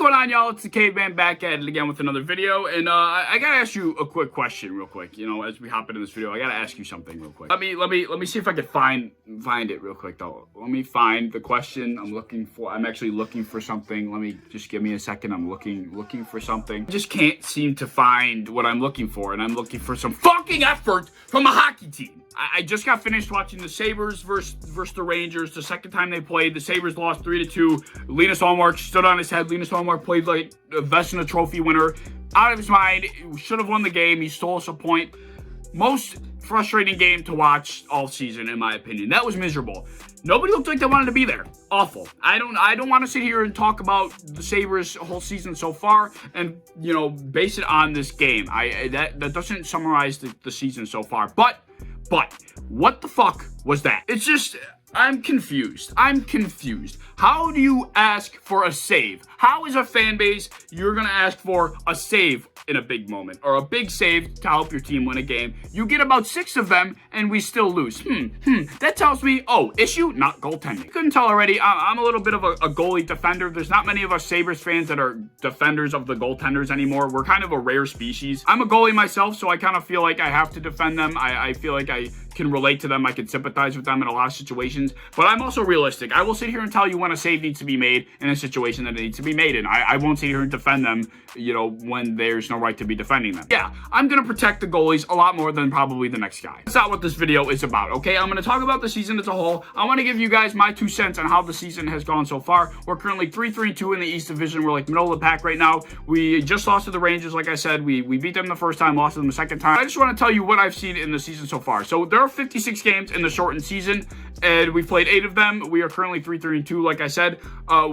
going on, y'all? It's the Caveman back at it again with another video, and I gotta ask you a quick question real quick. You know, as we hop into this video, I gotta ask you something real quick. Let me see if I can find it real quick though. Let me find the question I'm actually looking for something. Let me just give me a second. I'm looking for something. I just can't seem to find what I'm looking for, and I'm looking for some fucking effort from a hockey team. I just got finished watching the Sabres versus the Rangers. The second time they played, the Sabres lost 3-2. Linus Ullmark stood on his head. Linus Ullmark played like a Vezina Trophy winner. Out of his mind. Should have won the game. He stole us a point. Most frustrating game to watch all season, in my opinion. That was miserable. Nobody looked like they wanted to be there. Awful. I don't want to sit here and talk about the Sabres whole season so far and, you know, base it on this game. That doesn't summarize the season so far. But what the fuck was that? It's just, I'm confused. How do you ask for a save? How is a fan base you're going to ask for a save in a big moment or a big save to help your team win a game? You get about 6 of them and we still lose. That tells me, issue, not goaltending. You couldn't tell already, I'm a little bit of a goalie defender. There's not many of us Sabres fans that are defenders of the goaltenders anymore. We're kind of a rare species. I'm a goalie myself, so I kind of feel like I have to defend them. I feel like I can relate to them. I can sympathize with them in a lot of situations, but I'm also realistic. I will sit here and tell you when a save needs to be made in a situation that it needs to be made in. I won't sit here and defend them, you know, when there's no right to be defending them. Yeah, I'm going to protect the goalies a lot more than probably the next guy. That's not what this video is about, okay? I'm going to talk about the season as a whole. I want to give you guys my 2 cents on how the season has gone so far. We're currently 3-3-2 in the East Division. We're like middle of the pack right now. We just lost to the Rangers, like I said. We beat them the first time, lost them the second time. I just want to tell you what I've seen in the season so far. So there are 56 games in the shortened season, and we've played 8 of them. We are currently 3-3-2, like I said.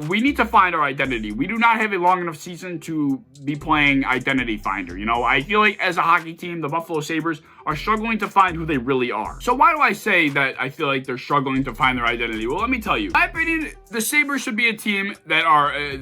We need to find our identity. We do not have a long enough season to be playing identity finder. You know, I feel like as a hockey team, the Buffalo Sabres are struggling to find who they really are. So why do I say that I feel like they're struggling to find their identity? Well, let me tell you. In my opinion, the Sabres should be a team that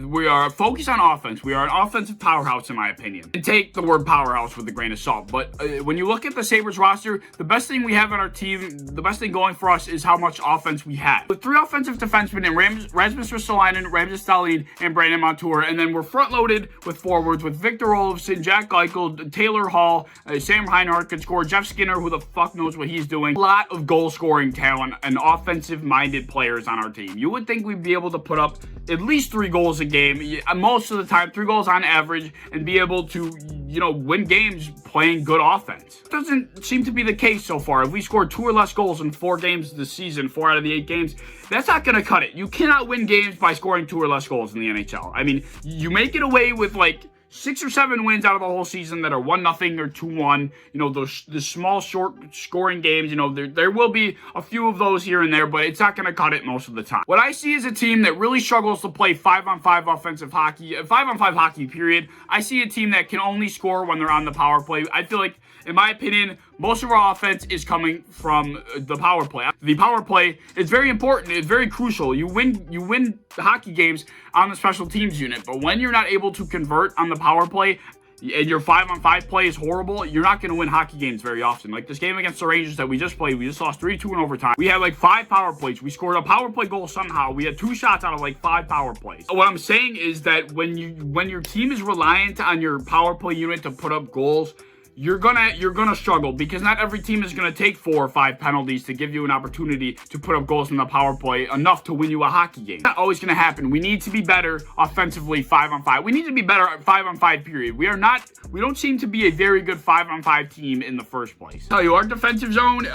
we are focused on offense. We are an offensive powerhouse, in my opinion. And take the word powerhouse with a grain of salt. But when you look at the Sabres roster, the best thing we have on our team, the best thing going for us is how much offense we have. With 3 offensive defensemen in Rasmus Ristolainen, Ramses Dahlin, and Brandon Montour, and then we're front-loaded with forwards with Victor Olofsson, Jack Eichel, Taylor Hall, Sam Reinhart can score, Jeff Skinner, who the fuck knows what he's doing. A lot of goal-scoring talent and offensive-minded players on our team. You would think we'd be able to put up at least 3 goals a game, most of the time, 3 goals on average, and be able to, you know, win games playing good offense. It doesn't seem to be the case so far. If we scored 2 or less goals in 4 games this season, 4 out of the 8 games, that's not going to cut it. You cannot win games by scoring 2 or less goals in the NHL. I mean, you make it away with like 6 or 7 wins out of the whole season that are 1-0 or 2-1. You know, the small, short scoring games, you know, there will be a few of those here and there, but it's not going to cut it most of the time. What I see is a team that really struggles to play 5-on-5 offensive hockey, 5-on-5 hockey, period. I see a team that can only score when they're on the power play. I feel like, in my opinion, most of our offense is coming from the power play. The power play is very important. It's very crucial. You win hockey games on the special teams unit, but when you're not able to convert on the power play and your 5-on-5 play is horrible, you're not going to win hockey games very often. Like this game against the Rangers that we just played, we just lost 3-2 in overtime. We had like 5 power plays. We scored a power play goal somehow. We had 2 shots out of like 5 power plays. What I'm saying is that when your team is reliant on your power play unit to put up goals, you're gonna struggle, because not every team is gonna take 4 or 5 penalties to give you an opportunity to put up goals in the power play enough to win you a hockey game. It's not always gonna happen. We need to be better offensively 5-on-5. We need to be better at 5-on-5, period. We don't seem to be a very good 5-on-5 team in the first place. I tell you, our defensive zone,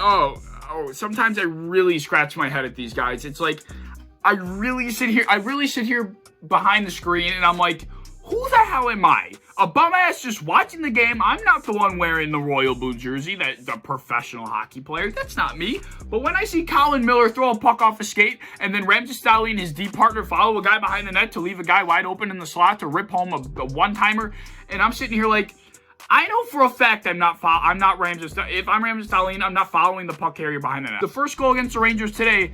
sometimes I really scratch my head at these guys. It's like I really sit here behind the screen and I'm like, who the hell am I? A bum ass just watching the game. I'm not the one wearing the Royal Blue jersey, the professional hockey player. That's not me. But when I see Colin Miller throw a puck off a skate, and then Ramses Dahlin and his deep partner follow a guy behind the net to leave a guy wide open in the slot to rip home a one-timer, and I'm sitting here like, I know for a fact I'm not Ramses. If I'm Ramses Dahlin, I'm not following the puck carrier behind the net. The first goal against the Rangers today,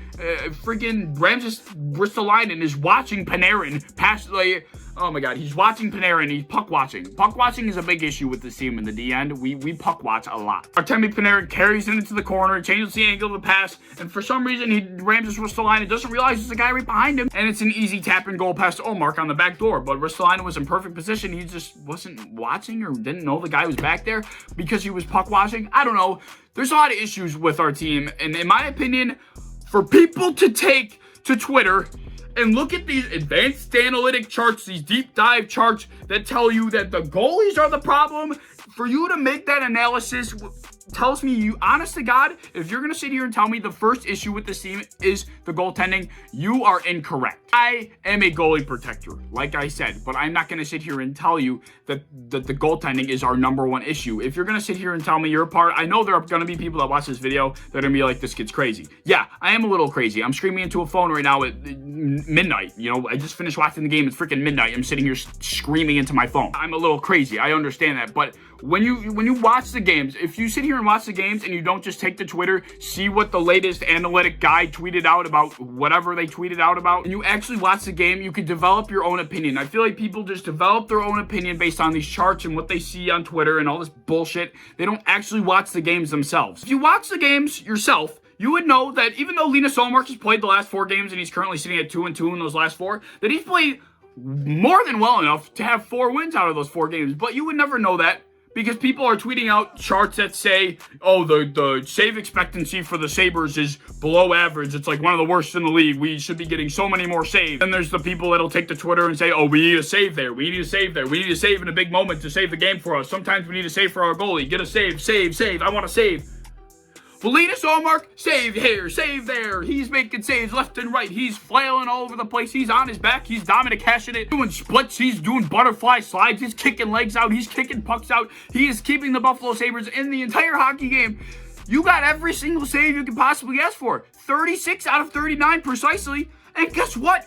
freaking Ramses Ristolainen is watching Panarin pass, like, Oh my God, he's watching Panarin. He's puck watching. Puck watching is a big issue with this team in the D end. We puck watch a lot. Artemi Panarin carries it into the corner, changes the angle of the pass, and for some reason he rams his Ristolainen and doesn't realize there's a guy right behind him, and it's an easy tap and goal pass to Ullmark on the back door. But Ristolainen was in perfect position. He just wasn't watching or didn't know the guy was back there because he was puck watching. I don't know. There's a lot of issues with our team, and in my opinion, for people to take to Twitter and look at these advanced analytic charts, these deep dive charts that tell you that the goalies are the problem, for you to make that analysis tells me, you, honest to God, if you're going to sit here and tell me the first issue with this team is the goaltending, you are incorrect. I am a goalie protector, like I said, but I'm not going to sit here and tell you that the goaltending is our number one issue. If you're going to sit here and tell me you're a part, I know there are going to be people that watch this video that are going to be like, this kid's crazy. Yeah, I am a little crazy. I'm screaming into a phone right now at midnight. You know, I just finished watching the game. It's freaking midnight. I'm sitting here screaming into my phone. I'm a little crazy. I understand that, but when you watch the games, if you sit here and watch the games and you don't just take to Twitter, see what the latest analytic guy tweeted out about whatever they tweeted out about, and you actually watch the game, you can develop your own opinion. I feel like people just develop their own opinion based on these charts and what they see on Twitter and all this bullshit. They don't actually watch the games themselves. If you watch the games yourself, you would know that even though Linus Ullmark has played the last 4 games and he's currently sitting at 2-2 in those last 4, that he's played more than well enough to have 4 wins out of those 4 games. But you would never know that, because people are tweeting out charts that say, oh, the save expectancy for the Sabres is below average. It's like one of the worst in the league. We should be getting so many more saves. And there's the people that'll take to Twitter and say, oh, we need a save there. We need a save there. We need a save in a big moment to save the game for us. Sometimes we need a save for our goalie. Get a save, save, save. I want a save. Well, Linus Ullmark, save here, save there. He's making saves left and right. He's flailing all over the place. He's on his back. He's Dominic Hashing it, doing splits. He's doing butterfly slides. He's kicking legs out. He's kicking pucks out. He is keeping the Buffalo Sabres in the entire hockey game. You got every single save you can possibly ask for. 36 out of 39 precisely. And guess what?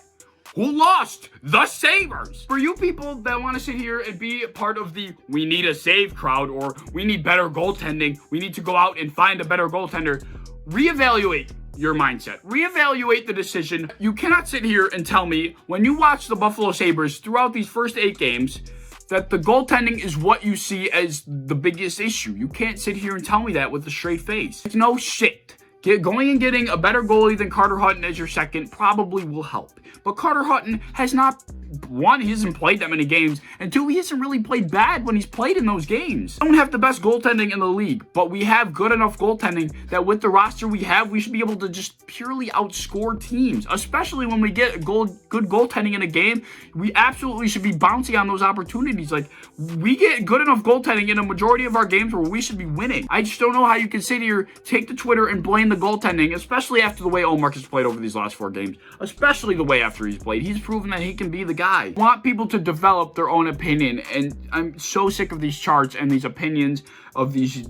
Who lost? The Sabres. For you people that want to sit here and be part of the we need a save crowd, or we need better goaltending, we need to go out and find a better goaltender, reevaluate your mindset. Reevaluate the decision. You cannot sit here and tell me when you watch the Buffalo Sabres throughout these first 8 games that the goaltending is what you see as the biggest issue. You can't sit here and tell me that with a straight face. It's no shit. Going and getting a better goalie than Carter Hutton as your second probably will help. But Carter Hutton has not, 1, he hasn't played that many games, and 2, he hasn't really played bad when he's played in those games. We don't have the best goaltending in the league, but we have good enough goaltending that with the roster we have, we should be able to just purely outscore teams. Especially when we get good goaltending in a game, we absolutely should be bouncing on those opportunities. Like, we get good enough goaltending in a majority of our games where we should be winning. I just don't know how you can sit here, take to Twitter, and blame the goaltending, especially after the way Ullmark has played over these last 4 games. Especially the way after he's played. He's proven that he can be the guy. I want people to develop their own opinion, and I'm so sick of these charts and these opinions of these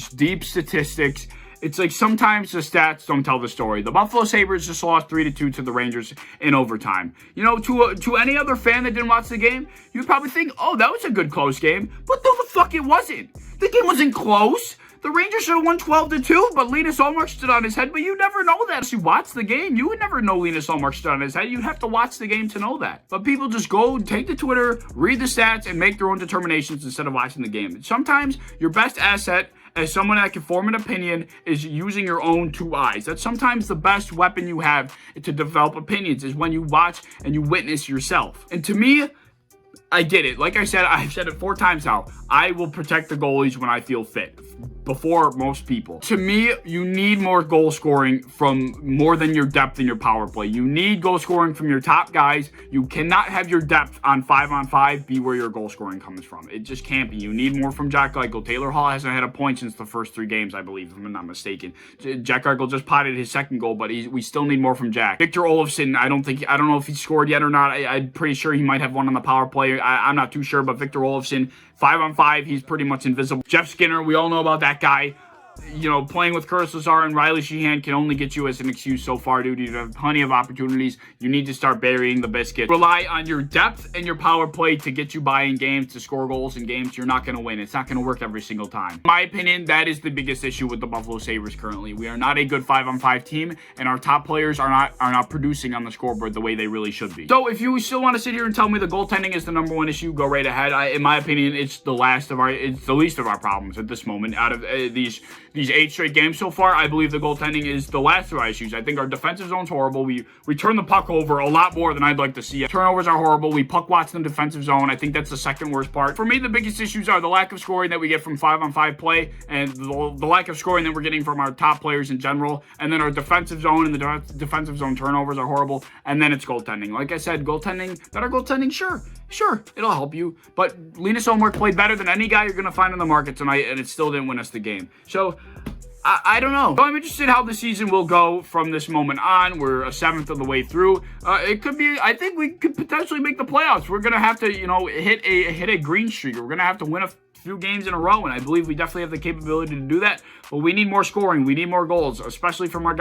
deep statistics. It's like sometimes the stats don't tell the story. The Buffalo Sabres just lost 3-2 to the Rangers in overtime. You know, to any other fan that didn't watch the game, you'd probably think, oh, that was a good close game. But no, the fuck it wasn't. The game wasn't close. The Rangers should have won 12-2, but Linus Ullmark stood on his head. But you never know that. If you watch the game, you would never know Linus Ullmark stood on his head. You'd have to watch the game to know that. But people just go, take the Twitter, read the stats, and make their own determinations instead of watching the game. Sometimes your best asset as someone that can form an opinion is using your own 2 eyes. That's sometimes the best weapon you have to develop opinions, is when you watch and you witness yourself. And to me, I get it. Like I said, I've said it 4 times now. I will protect the goalies when I feel fit, before most people. To me, you need more goal scoring from more than your depth in your power play. You need goal scoring from your top guys. You cannot have your depth on 5-on-5 be where your goal scoring comes from. It just can't be. You need more from Jack Eichel. Taylor Hall hasn't had a point since the first 3 games, I believe, if I'm not mistaken. Jack Eichel just potted his 2nd goal, but we still need more from Jack. Victor Olofsson, I don't know if he scored yet or not. I'm pretty sure he might have one on the power play. I'm not too sure, but Victor Olofsson, 5-on-5, he's pretty much invisible. Jeff Skinner, we all know about that guy. you know, playing with Curtis Lazar and Riley Sheehan can only get you as an excuse so far, dude. You have plenty of opportunities. You need to start burying the biscuit. Rely on your depth and your power play to get you by in games, to score goals in games. You're not going to win. It's not going to work every single time. In my opinion, that is the biggest issue with the Buffalo Sabres currently. We are not a good 5-on-5 team, and our top players are not producing on the scoreboard the way they really should be. So if you still want to sit here and tell me the goaltending is the number one issue, go right ahead. In my opinion, it's the least of our problems at this moment. Out of these 8 straight games so far, I believe the goaltending is the last of our issues. I think our defensive zone's horrible. We turn the puck over a lot more than I'd like to see. Turnovers are horrible. We puck watch in the defensive zone. I think that's the second worst part. For me, the biggest issues are the lack of scoring that we get from 5-on-5 play, and the lack of scoring that we're getting from our top players in general. And then our defensive zone and the defensive zone turnovers are horrible. And then it's goaltending. Like I said, better goaltending, sure, it'll help you. But Linus Ullmark played better than any guy you're going to find in the market tonight, and it still didn't win us the game. So I don't know. So I'm interested how the season will go from this moment on. We're a 7th of the way through. It could be, I think we could potentially make the playoffs. We're going to have to, you know, hit a green streak. We're going to have to win a few games in a row, and I believe we definitely have the capability to do that. But we need more scoring. We need more goals, especially from our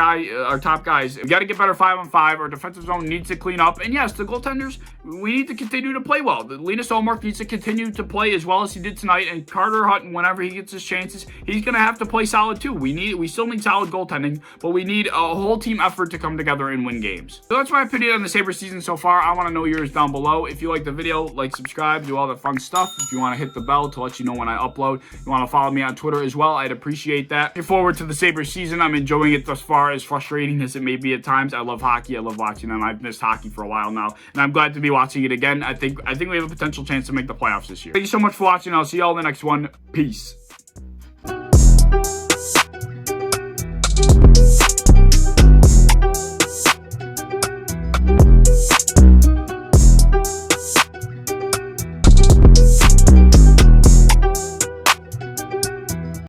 top guys. We got to get better 5-on-5. Our defensive zone needs to clean up. And yes, the goaltenders, we need to continue to play well. Linus Ullmark needs to continue to play as well as he did tonight. And Carter Hutton, whenever he gets his chances, he's going to have to play solid too. We still need solid goaltending, but we need a whole team effort to come together and win games. So that's my opinion on the Sabres season so far. I want to know yours down below. If you like the video, like, subscribe, do all the fun stuff. If you want to hit the bell to let you know when I upload, you want to follow me on Twitter as well, I'd appreciate that. Looking forward to the Sabres season. I'm enjoying it thus far, as frustrating as it may be at times. I love hockey. I love watching them. I've missed hockey for a while now, and I'm glad to be watching it again. I think we have a potential chance to make the playoffs this year. Thank you so much for watching. I'll see y'all in the next one. Peace.